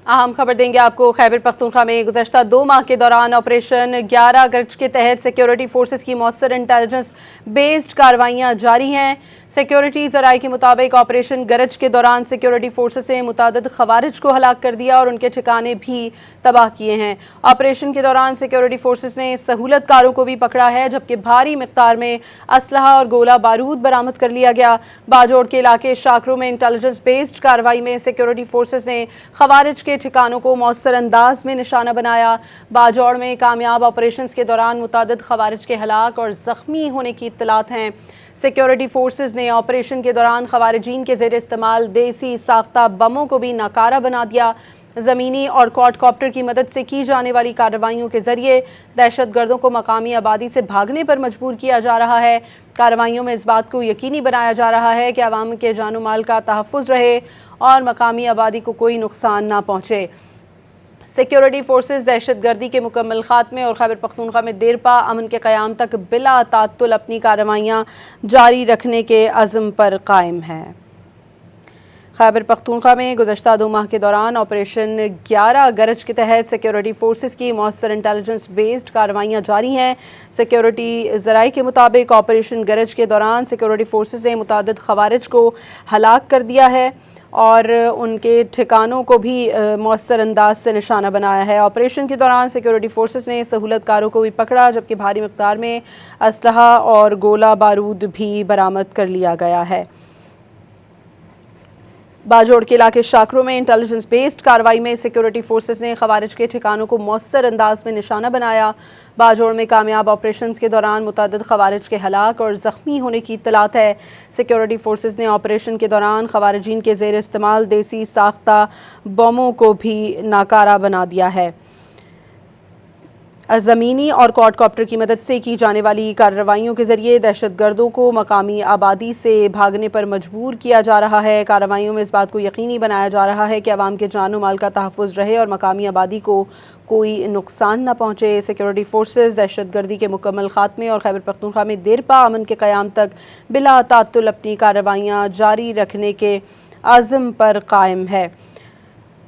अहम खबर देंगे आपको। खैबर पख्तूनख्वा में गुज़श्ता 2 माह के दौरान ऑपरेशन 11 गरज के तहत सिक्योरिटी फोर्सेस की मौसर इंटेलिजेंस बेस्ड कार्रवाइयाँ जारी हैं। सिक्योरिटी ज़राए के मुताबिक ऑपरेशन गरज के दौरान सिक्योरिटी फोर्सेस ने मुतादिद खवारिज को हलाक कर दिया और उनके ठिकाने भी तबाह किए हैं। ऑपरेशन के दौरान सिक्योरिटी फोर्सेस ने सहूलतकारों को भी पकड़ा है, जबकि भारी मिक़दार में असलहा और गोला बारूद बरामद कर लिया गया। बाजोड़ के इलाके शाकरों में इंटेलिजेंस बेस्ड कार्रवाई में सिक्योरिटी फोर्सेस ने खवारिज के ठिकानों को मौसर अंदाज में निशाना बनाया। बाजौड़ में कामयाब ऑपरेशंस के दौरान मुतादिद खवारिज के हलाक और ज़ख्मी होने की इत्तलात हैं। सिक्योरिटी फोर्सेस ने ऑपरेशन के दौरान खवारिजीन के ज़ेर इस्तेमाल देसी साख्ता बमों को भी नाकारा बना दिया। ज़मीनी और क्वाडकॉप्टर की मदद से की जाने वाली कार्रवाइयों के ज़रिए दहशत गर्दों को मकामी आबादी से भागने पर मजबूर किया जा रहा है। कार्रवाइयों में इस बात को यकीनी बनाया जा रहा है कि अवाम के जानो माल का तहफ़्फ़ुज़ रहे और मकामी आबादी को कोई नुकसान ना पहुँचे। सिक्योरिटी फोर्सेस दहशत गर्दी के मुकम्मल खात्मे और खैबर पख्तूनख्वा में देरपा अमन के क़याम तक बिला तात्तुल अपनी कार्रवाइयाँ जारी रखने के अज़्म पर कायम है। खैबर पख्तूनख्वा में गुज़श्ता 2 माह के दौरान ऑपरेशन 11 गरज के तहत सिक्योरिटी फोर्सेस की मौसर इंटेलिजेंस बेस्ड कार्रवाइयाँ जारी हैं। सिक्योरिटी ज़राए के मुताबिक ऑपरेशन गरज के दौरान सिक्योरिटी फोर्सेस ने मुतादिद खवारिज को हलाक कर दिया है और उनके ठिकानों को भी मौसर अंदाज से निशाना बनाया है। ऑपरेशन के दौरान सिक्योरिटी फोर्सेस ने सहूलतकारों को भी पकड़ा, जबकि भारी मिक़दार में असलहा और गोला बारूद भी बरामद कर लिया गया है। बाजोड़ के इलाके शाकरों में इंटेलिजेंस बेस्ड कार्रवाई में सिक्योरिटी फोर्सेस ने खवारिज के ठिकानों को मौसर अंदाज में निशाना बनाया। बाजोड़ में कामयाब ऑपरेशंस के दौरान मुतअद्दिद खवारिज के हलाक और ज़ख्मी होने की इत्तलात है। सिक्योरिटी फोर्सेस ने ऑपरेशन के दौरान खवारिजीन के ज़ेर इस्तेमाल देसी साख्ता बमों को भी नाकारा बना दिया है। ज़मीनी और क्वाडकॉप्टर की मदद से की जाने वाली कार्रवाइयों के ज़रिए दहशत गर्दों को मकामी आबादी से भागने पर मजबूर किया जा रहा है। कार्रवाइयों में इस बात को यकीनी बनाया जा रहा है कि अवाम के जानो माल का तहफ़्फ़ुज़ रहे और मकामी आबादी को कोई नुकसान न पहुँचे। सिक्योरिटी फोर्सेस दहशत गर्दी के मुकम्मल खात्मे और खैबर पख्तूनख्वा में देरपा अमन के क़याम तक बिला तात्तुल अपनी कार्रवाइयाँ जारी रखने के अज़्म पर कायम है।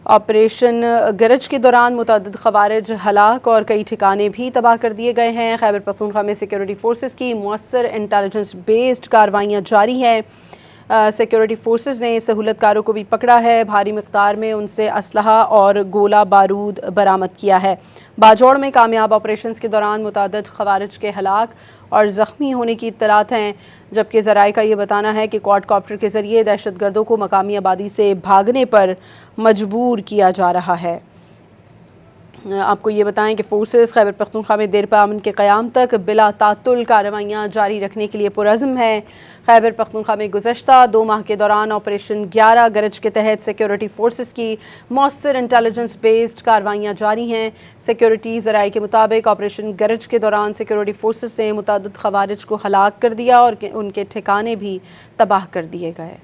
ऑपरेशन गरज के दौरान मुतअद्दिद खवारिज हलाक और कई ठिकाने भी तबाह कर दिए गए हैं। खैबर पख्तूनख्वा में सिक्योरिटी फोर्सेस की मौसर इंटेलिजेंस बेस्ड कार्रवाइयाँ जारी हैं। सिक्योरिटी फोर्सेस ने सहूलतकारों को भी पकड़ा है, भारी मिक़दार में उनसे असलहा और गोला बारूद बरामद किया है। बाजौड़ में कामयाब ऑपरेशंस के दौरान मुतअद्दिद खवारिज के हलाक और ज़ख्मी होने की इत्तलात हैं, जबकि ज़राए का ये बताना है कि क्वाडकॉप्टर के ज़रिए दहशत गर्दों को मकामी आबादी से भागने पर मजबूर किया जा रहा है। आपको ये बताएं कि फोर्सेस खैबर पख्तूनख्वा में देरपा अमन के क़याम तक बिला तात्तुल कार्रवाइयाँ जारी रखने के लिए पुरज़्म है। खैबर पख्तूनख्वा में गुज़श्ता 2 माह के दौरान ऑपरेशन 11 गरज के तहत सिक्योरिटी फोर्सेस की मौसर इंटेलिजेंस बेस्ड कार्रवाइयाँ जारी हैं। सिक्योरिटी ज़राए के मुताबिक ऑपरेशन गरज के दौरान सिक्योरिटी फोर्सेस ने मुतअद्दिद खवारिज को हलाक कर दिया और उनके ठिकाने भी तबाह कर दिए गए।